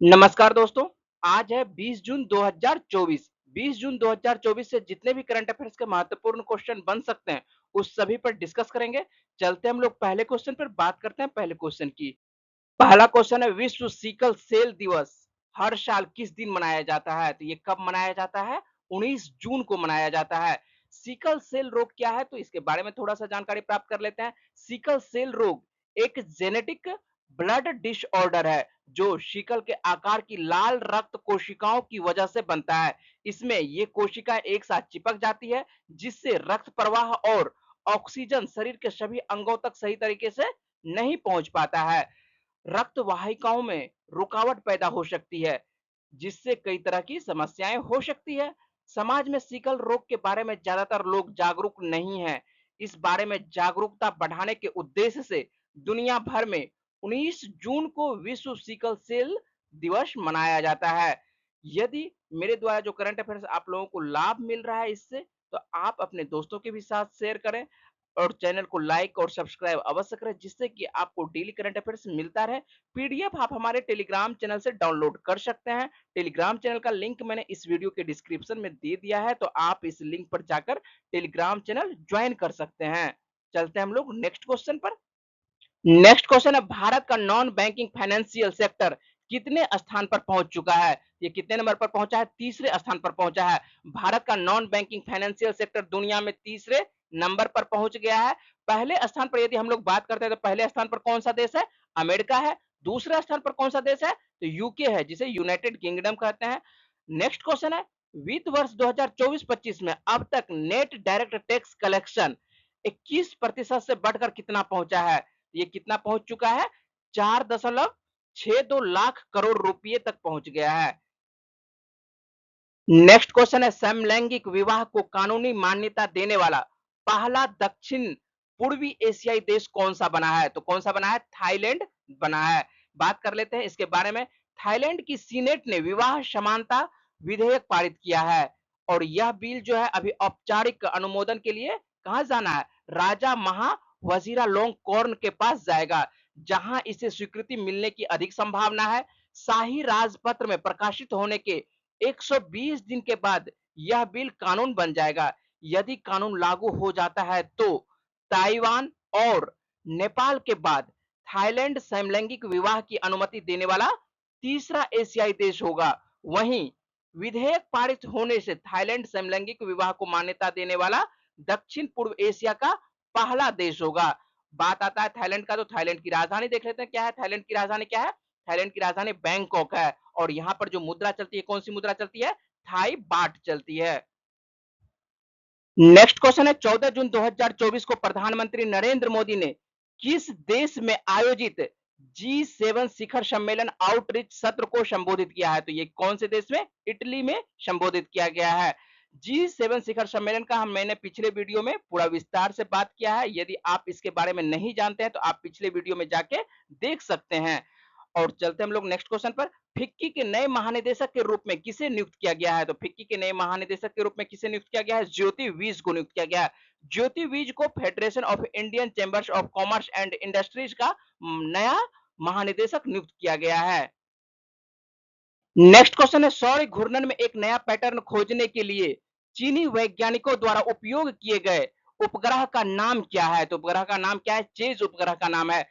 नमस्कार दोस्तों। आज है 20 जून 2024। 20 जून 2024 से जितने भी करंट अफेयर्स के महत्वपूर्ण क्वेश्चन बन सकते हैं उस सभी पर डिस्कस करेंगे। चलते हम लोग पहले क्वेश्चन पर बात करते हैं। पहले क्वेश्चन की पहला क्वेश्चन है, विश्व सिकल सेल दिवस हर साल किस दिन मनाया जाता है? तो ये कब मनाया जाता है? 19 जून को मनाया जाता है। सिकल सेल रोग क्या है, तो इसके बारे में थोड़ा सा जानकारी प्राप्त कर लेते हैं। सिकल सेल रोग एक जेनेटिक ब्लड डिसऑर्डर है जो सिकल के आकार की लाल रक्त कोशिकाओं की वजह से बनता है। इसमें ये कोशिकाएं एक साथ चिपक जाती है जिससे रक्त प्रवाह और ऑक्सीजन शरीर के सभी अंगों तक सही तरीके से नहीं पहुंच पाता है। रक्त वाहिकाओं में रुकावट पैदा हो सकती है जिससे कई तरह की समस्याएं हो सकती है। समाज में सिकल रोग के बारे में ज्यादातर लोग जागरूक नहीं हैं। इस बारे में जागरूकता बढ़ाने के उद्देश्य से दुनिया भर में 19 जून को विश्व सिकल सेल दिवस मनाया जाता है। यदि मेरे द्वारा जो करंट अफेयर्स आप लोगों को लाभ मिल रहा है इससे, तो आप अपने दोस्तों के भी साथ शेयर करें और चैनल को लाइक और सब्सक्राइब अवश्य करें जिससे कि आपको डेली करंट अफेयर्स मिलता रहे। पीडीएफ आप हमारे टेलीग्राम चैनल से डाउनलोड कर सकते हैं। टेलीग्राम चैनल का लिंक मैंने इस वीडियो के डिस्क्रिप्शन में दे दिया है, तो आप इस लिंक पर जाकर टेलीग्राम चैनल ज्वाइन कर सकते हैं। चलते हैं हम लोग नेक्स्ट क्वेश्चन पर। नेक्स्ट क्वेश्चन है, भारत का नॉन बैंकिंग फाइनेंशियल सेक्टर कितने स्थान पर पहुंच चुका है? ये कितने नंबर पर पहुंचा है? तीसरे स्थान पर पहुंचा है। भारत का नॉन बैंकिंग फाइनेंशियल सेक्टर दुनिया में तीसरे नंबर पर पहुंच गया है। पहले स्थान पर यदि हम लोग बात करते हैं तो पहले स्थान पर कौन सा देश है? अमेरिका है। दूसरे स्थान पर कौन सा देश है? तो यूके है, जिसे यूनाइटेड किंगडम कहते हैं। नेक्स्ट क्वेश्चन है, वित्त वर्ष 2024-25 में अब तक नेट डायरेक्ट टैक्स कलेक्शन 21% से बढ़कर कितना पहुंचा है? ये कितना पहुंच चुका है? 4.62 लाख करोड़ रुपए तक पहुंच गया है। नेक्स्ट क्वेश्चन है, समलैंगिक विवाह को कानूनी मान्यता देने वाला पहला दक्षिण पूर्वी एशियाई देश कौन सा बना है? तो कौन सा बना है? थाईलैंड बना है। बात कर लेते हैं इसके बारे में। थाईलैंड की सीनेट ने विवाह समानता विधेयक पारित किया है और यह बिल जो है अभी औपचारिक अनुमोदन के लिए कहां जाना है? राजा महा वजीरालोंगकोर्न के पास जाएगा जहां इसे स्वीकृति मिलने की अधिक संभावना है। शाही राजपत्र में प्रकाशित होने के 120 दिन के बाद यह बिल कानून बन जाएगा। यदि कानून लागू हो जाता है तो ताइवान और नेपाल के बाद थाईलैंड समलैंगिक विवाह की अनुमति देने वाला तीसरा एशियाई देश होगा। वहीं विधेयक पारित होने से थाईलैंड समलैंगिक विवाह को मान्यता देने वाला दक्षिण पूर्व एशिया का पहला देश होगा। बात आता है थाईलैंड का, तो थाईलैंड की राजधानी देख लेते हैं क्या है। थाईलैंड की राजधानी क्या है? थाईलैंड की राजधानी बैंकॉक है और यहाँ पर जो मुद्रा चलती है, कौन सी मुद्रा चलती है? थाई बाट चलती है। नेक्स्ट क्वेश्चन है, 14 जून 2024 को प्रधानमंत्री नरेंद्र मोदी ने किस देश में आयोजित G7 शिखर सम्मेलन आउटरीच सत्र को संबोधित किया है? तो ये कौन से देश में? इटली में संबोधित किया गया है। G7 शिखर सम्मेलन का मैंने पिछले वीडियो में पूरा विस्तार से बात किया है। यदि आप इसके बारे में नहीं जानते हैं तो आप पिछले वीडियो में जाके देख सकते हैं। और चलते हम लोग नेक्स्ट क्वेश्चन पर। फिक्की के नए महानिदेशक के रूप में किसे नियुक्त किया गया है? तो फिक्की के नए महानिदेशक के रूप में किसे नियुक्त किया गया है? ज्योति विज को नियुक्त किया गया है। ज्योति विज को federation of Indian chambers of commerce and industries का नया महानिदेशक नियुक्त किया गया है। नेक्स्ट क्वेश्चन है, सौर घूर्णन में एक नया पैटर्न खोजने के लिए चीनी वैज्ञानिकों द्वारा उपयोग किए गए उपग्रह का नाम क्या है? तो उपग्रह का नाम क्या है? चेज उपग्रह का नाम है।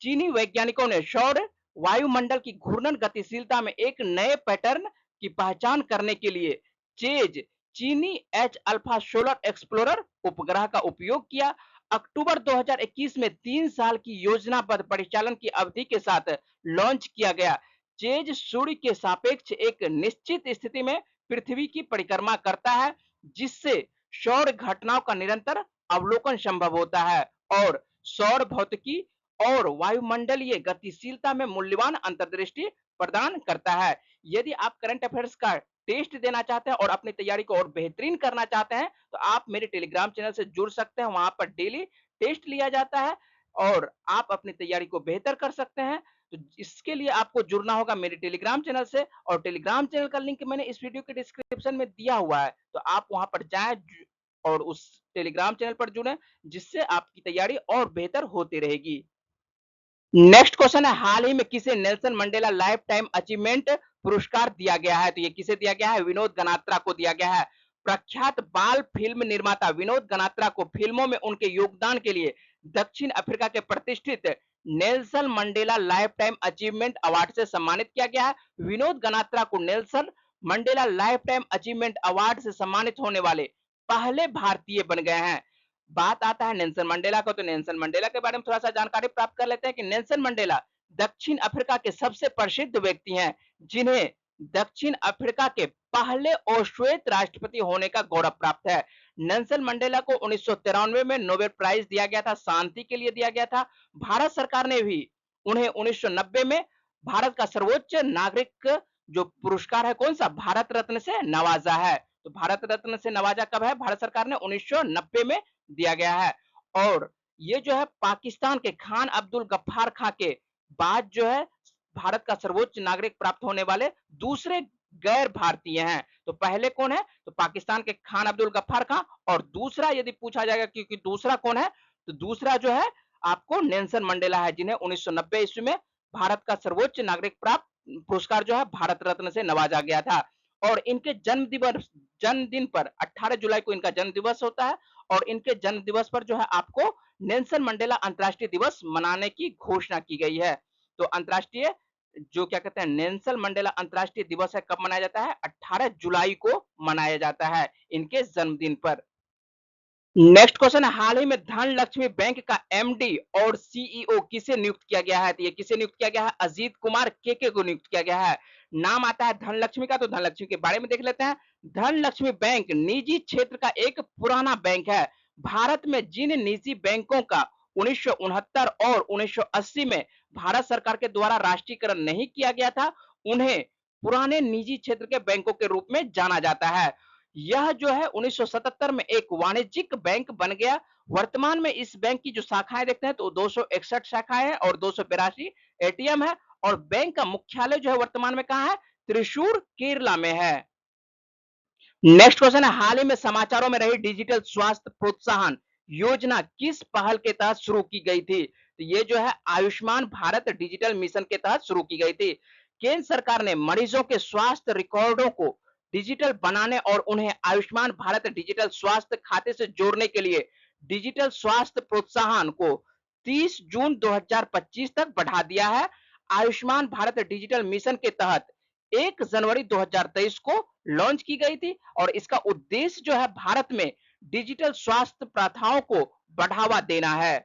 चीनी वैज्ञानिकों ने सौर वायुमंडल की घूर्णन गतिशीलता में एक नए पैटर्न की पहचान करने के लिए चेज चीनी एच अल्फा सोलर एक्सप्लोरर उपग्रह का उपयोग किया। अक्टूबर 2021 में 3 साल की योजनाबद्ध परिचालन की अवधि के साथ लॉन्च किया गया। चेज सूर्य के सापेक्ष एक निश्चित स्थिति में पृथ्वी की परिक्रमा करता है जिससे सौर घटनाओं का निरंतर अवलोकन संभव होता है और सौर भौतिकी और वायुमंडलीय गतिशीलता में मूल्यवान अंतर्दृष्टि प्रदान करता है। यदि आप करंट अफेयर्स का टेस्ट देना चाहते हैं और अपनी तैयारी को और बेहतरीन करना चाहते हैं तो आप मेरे टेलीग्राम चैनल से जुड़ सकते हैं। वहां पर डेली टेस्ट लिया जाता है और आप अपनी तैयारी को बेहतर कर सकते हैं। तो इसके लिए आपको जुड़ना होगा मेरे टेलीग्राम चैनल से और टेलीग्राम चैनल का लिंक मैंने इस वीडियो के डिस्क्रिप्शन में दिया हुआ है, तो आप वहां पर जाएं और उस टेलीग्राम चैनल पर जुड़ें जिससे आपकी तैयारी और बेहतर होती रहेगी। नेक्स्ट क्वेश्चन है, हाल ही में किसे Nelson Mandela life time achievement पुरस्कार दिया गया है? तो ये किसे दिया गया है? विनोद गनात्रा को दिया गया है। प्रख्यात बाल फिल्म निर्माता विनोद गनात्रा को फिल्मों में उनके योगदान के लिए दक्षिण अफ्रीका के प्रतिष्ठित Nelson Mandela life time achievement award से सम्मानित किया गया है। विनोद गनात्रा को Nelson Mandela life time achievement award से सम्मानित होने वाले पहले भारतीय बन गए हैं। बात आता है नेल्सन मंडेला को, तो नेल्सन मंडेला के बारे में थोड़ा सा जानकारी प्राप्त कर लेते हैं कि नेल्सन मंडेला दक्षिण अफ्रीका के सबसे प्रसिद्ध व्यक्ति हैं जिन्हें दक्षिण अफ्रीका के पहले अश्वेत राष्ट्रपति होने का गौरव प्राप्त है। नेल्सन मंडेला को 1993 में नोबेल प्राइज दिया गया था, शांति के लिए दिया गया था। भारत सरकार ने भी उन्हें 1990 में भारत का सर्वोच्च नागरिक जो पुरस्कार है, कौन सा, भारत रत्न से नवाजा है। तो भारत रत्न से नवाजा कब है? भारत सरकार ने 1990 में दिया गया है। और ये जो है पाकिस्तान के खान अब्दुल गफ्फार खां के बाद जो है भारत का सर्वोच्च नागरिक प्राप्त होने वाले दूसरे गैर भारतीय हैं। तो पहले कौन है? तो पाकिस्तान के खान अब्दुल गफ्फार खां, और दूसरा यदि पूछा जाएगा कि दूसरा कौन है, तो दूसरा जो है आपको नेल्सन मंडेला है, जिन्हें 1990 ईस्वी में भारत का सर्वोच्च नागरिक प्राप्त पुरस्कार जो है भारत रत्न से नवाजा गया था। और इनके जन्मदिन पर 18 जुलाई को इनका जन्म दिवस होता है। और इनके जन्म दिवस पर जो है आपको नेल्सन मंडेला अंतर्राष्ट्रीय दिवस मनाने की घोषणा की गई है। तो अंतर्राष्ट्रीय जो क्या कहते हैं नेल्सन मंडेला अंतर्राष्ट्रीय दिवस है, कब मनाया जाता है? 18 जुलाई को मनाया जाता है इनके जन्मदिन पर। नेक्स्ट क्वेश्चन है, हाल ही में धनलक्ष्मी बैंक का एमडी और सीईओ किसे नियुक्त किया गया है? तो ये किसे नियुक्त किया गया है? अजीत कुमार केके को नियुक्त किया गया है। नाम आता है धनलक्ष्मी का, तो धनलक्ष्मी के बारे में देख लेते हैं। धनलक्ष्मी बैंक निजी क्षेत्र का एक पुराना बैंक है। भारत में जिन निजी बैंकों का 1969 और 1980 में भारत सरकार के द्वारा राष्ट्रीयकरण नहीं किया गया था, उन्हें पुराने निजी क्षेत्र के बैंकों के रूप में जाना जाता है। यह जो है 1977 में एक वाणिज्यिक बैंक बन गया। वर्तमान में इस बैंक की जो शाखाएं देखते हैं तो 261 शाखाएं हैं और 282 एटीएम है। और बैंक का मुख्यालय जो है वर्तमान में कहां है? त्रिशूर, केरला में है। नेक्स्ट क्वेश्चन है, हाल ही में समाचारों में रही डिजिटल स्वास्थ्य प्रोत्साहन योजना किस पहल के तहत शुरू की गई थी? तो ये जो है आयुष्मान भारत डिजिटल मिशन के तहत शुरू की गई थी। केंद्र सरकार ने मरीजों के स्वास्थ्य रिकॉर्डों को डिजिटल बनाने और उन्हें आयुष्मान भारत डिजिटल स्वास्थ्य खाते से जोड़ने के लिए डिजिटल स्वास्थ्य प्रोत्साहन को 30 जून 2025 तक बढ़ा दिया है। आयुष्मान भारत डिजिटल मिशन के तहत 1 जनवरी 2023 को लॉन्च की गई थी। और इसका उद्देश्य जो है भारत में डिजिटल स्वास्थ्य प्रथाओं को बढ़ावा देना है।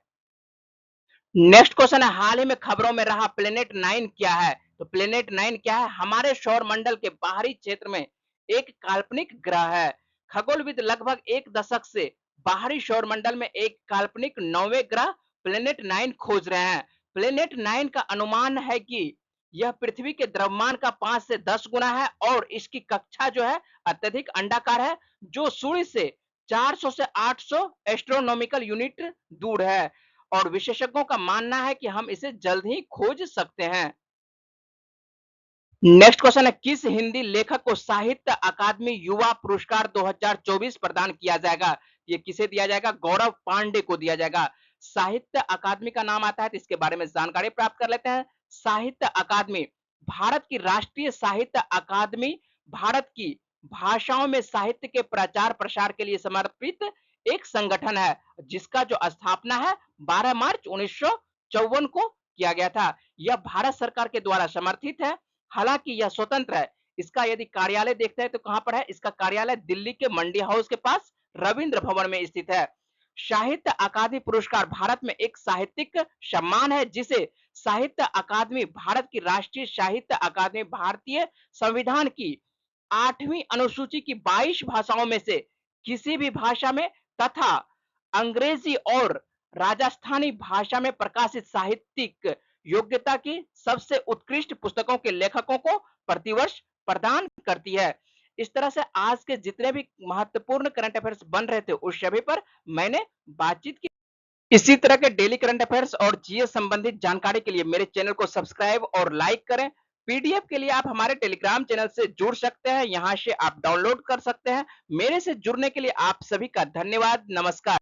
नेक्स्ट क्वेश्चन है, हाल ही में खबरों में रहा प्लेनेट 9 क्या है? तो प्लेनेट 9 क्या है? हमारे सौर मंडल के बाहरी क्षेत्र में एक काल्पनिक ग्रह है। खगोलविद लगभग एक दशक से बाहरी सौर मंडल में एक काल्पनिक नौवें ग्रह प्लेनेट 9 खोज रहे हैं। प्लेनेट 9 का अनुमान है कि यह पृथ्वी के द्रव्यमान का 5 से 10 गुना है और इसकी कक्षा जो है अत्यधिक अंडाकार है, जो सूर्य से 400 से 800 एस्ट्रोनॉमिकल यूनिट दूर है। और विशेषज्ञों का मानना है कि हम इसे जल्द ही खोज सकते हैं। नेक्स्ट क्वेश्चन है, किस हिंदी लेखक को साहित्य अकादमी युवा पुरस्कार 2024 प्रदान किया जाएगा? ये किसे दिया जाएगा? गौरव पांडे को दिया जाएगा। साहित्य अकादमी का नाम आता है तो इसके बारे में जानकारी प्राप्त कर लेते हैं। साहित्य अकादमी भारत की राष्ट्रीय साहित्य अकादमी भारत की भाषाओं में साहित्य के प्रचार प्रसार के लिए समर्पित एक संगठन है, जिसका जो स्थापना है 12 मार्च 1954 को किया गया था। यह भारत सरकार के द्वारा समर्थित है, हालांकि यह स्वतंत्र है। इसका यदि कार्यालय देखते हैं तो कहां पर है? इसका कार्यालय दिल्ली के मंडी हाउस के पास रविंद्र भवन में स्थित है। साहित्य अकादमी पुरस्कार भारत में एक साहित्यिक सम्मान है, जिसे साहित्य अकादमी भारत की राष्ट्रीय साहित्य अकादमी भारतीय संविधान की 8वीं अनुसूची की 22 भाषाओं में से किसी भी भाषा में तथा अंग्रेजी और राजस्थानी भाषा में प्रकाशित साहित्यिक योग्यता की सबसे उत्कृष्ट पुस्तकों के लेखकों को प्रतिवर्ष प्रदान करती है। इस तरह से आज के जितने भी महत्वपूर्ण करंट अफेयर्स बन रहे थे उस सभी पर मैंने बातचीत की। इसी तरह के डेली करंट अफेयर्स और जीएस संबंधित जानकारी के लिए मेरे चैनल को सब्सक्राइब और लाइक करें। पीडीएफ के लिए आप हमारे टेलीग्राम चैनल से जुड़ सकते हैं, यहां से आप डाउनलोड कर सकते हैं। मेरे से जुड़ने के लिए आप सभी का धन्यवाद। नमस्कार।